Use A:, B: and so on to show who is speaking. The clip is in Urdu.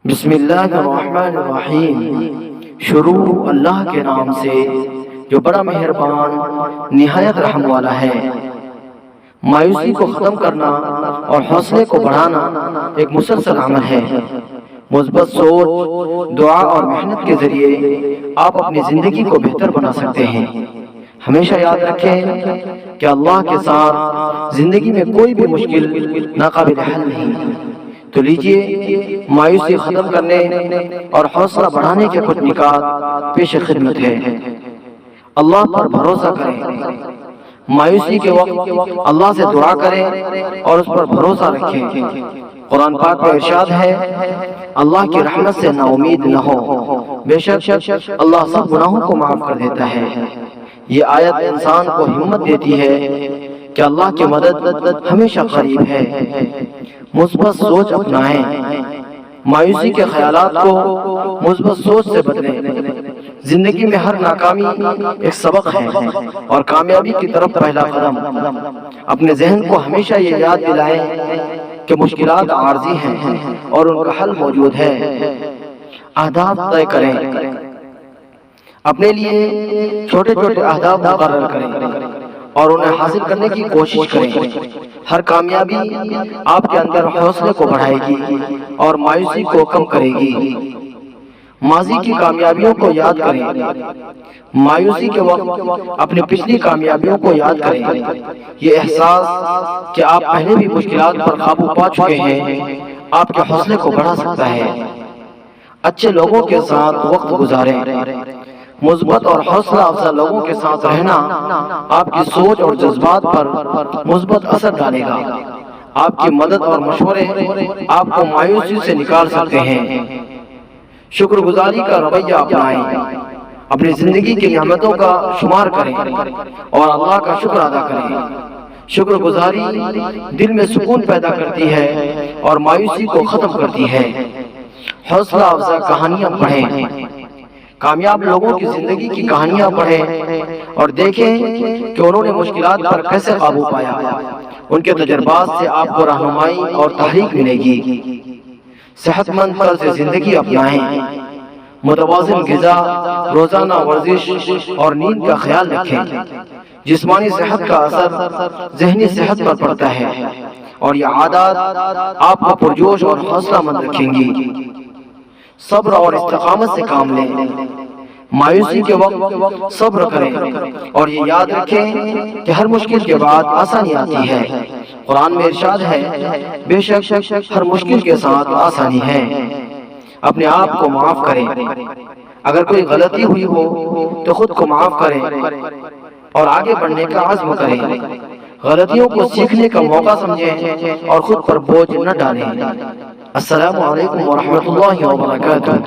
A: بسم اللہ الرحمن الرحیم۔ شروع اللہ کے نام سے جو بڑا مہربان نہایت رحم والا ہے۔ مایوسی کو ختم کرنا اور حوصلے کو بڑھانا ایک مسلسل عمل ہے۔ مثبت سوچ، دعا اور محنت کے ذریعے آپ اپنی زندگی کو بہتر بنا سکتے ہیں۔ ہمیشہ یاد رکھیں کہ اللہ کے ساتھ زندگی میں کوئی بھی مشکل ناقابل حل نہیں۔ تو لیجئے مایوسی ختم کرنے اور حوصلہ بڑھانے کے کچھ نکات پیش خدمت ہے۔ اللہ پر بھروسہ کریں۔ مایوسی کے وقت اللہ سے دعا کریں اور اس پر بھروسہ رکھیں۔ قرآن پاک میں ارشاد ہے، اللہ کی رحمت سے نا امید نہ ہو، بے شک اللہ سب گناہوں کو معاف کر دیتا ہے۔ یہ آیت انسان کو ہمت دیتی ہے کہ اللہ کی مدد ہمیشہ قریب ہے۔ مثبت سوچ اپنائیں۔ مایوسی کے خیالات کو مثبت سوچ سے بدلیں۔ زندگی میں ہر ناکامی ایک سبق ہے اور کامیابی کی طرف پہلا قدم۔ اپنے ذہن کو ہمیشہ یہ یاد دلائیں کہ مشکلات عارضی ہیں اور ان کا حل موجود ہے۔ اہداف طے کریں۔ اپنے لیے چھوٹے چھوٹے اہداف مقرر کریں اور انہیں حاصل کرنے کی کوشش کریں۔ ہر کامیابی آپ کے اندر حوصلے کو بڑھائے گی اور مایوسی کو کم کرے گی۔ ماضی کی کامیابیوں کو یاد کریں۔ مایوسی کے وقت اپنی پچھلی کامیابیوں کو یاد کریں۔ یہ احساس کہ آپ پہلے بھی مشکلات پر قابو پا چکے ہیں آپ کے حوصلے کو بڑھا سکتا ہے۔ اچھے لوگوں کے ساتھ وقت گزاریں۔ مثبت اور حوصلہ افزا لوگوں کے ساتھ رہنا آپ کی سوچ اور جذبات پر مثبت اثر ڈالے گا۔ آپ کی مدد اور مشورے آپ کو مایوسی سے نکال سکتے ہیں۔ شکر گزاری کا رویہ اپنائیں۔ اپنی زندگی کی نعمتوں کا شمار کریں اور اللہ کا شکر ادا کریں۔ شکر گزاری دل میں سکون پیدا کرتی ہے اور مایوسی کو ختم کرتی ہے۔ حوصلہ افزا کہانیاں پڑھیں۔ کامیاب لوگوں کی زندگی کی کہانیاں پڑھیں اور دیکھیں کہ انہوں نے مشکلات پر کیسے قابو پایا۔ ان کے تجربات سے آپ کو رہنمائی اور تحریک ملے گی۔ صحت مند طرز زندگی اپنائیں۔ متوازن غذا، روزانہ ورزش اور نیند کا خیال رکھیں۔ جسمانی صحت کا اثر ذہنی صحت پر پڑتا ہے اور یہ عادات آپ کو پرجوش اور حوصلہ مند رکھیں گی۔ صبر اور استقامت سے کام لیں۔ مایوسی کے وقت صبر کریں اور یہ یاد رکھیں کہ ہر مشکل کے بعد آسانی آتی ہے۔ قرآن میں ارشاد ہے، بے شک ہر مشکل کے ساتھ آسانی ہے۔ اپنے آپ کو معاف کریں۔ اگر کوئی غلطی ہوئی ہو تو خود کو معاف کریں اور آگے بڑھنے کا عزم کریں۔ غلطیوں کو سیکھنے کا موقع سمجھیں اور خود پر بوجھ نہ ڈالیں۔ السلام علیکم ورحمۃ اللہ وبرکاتہ۔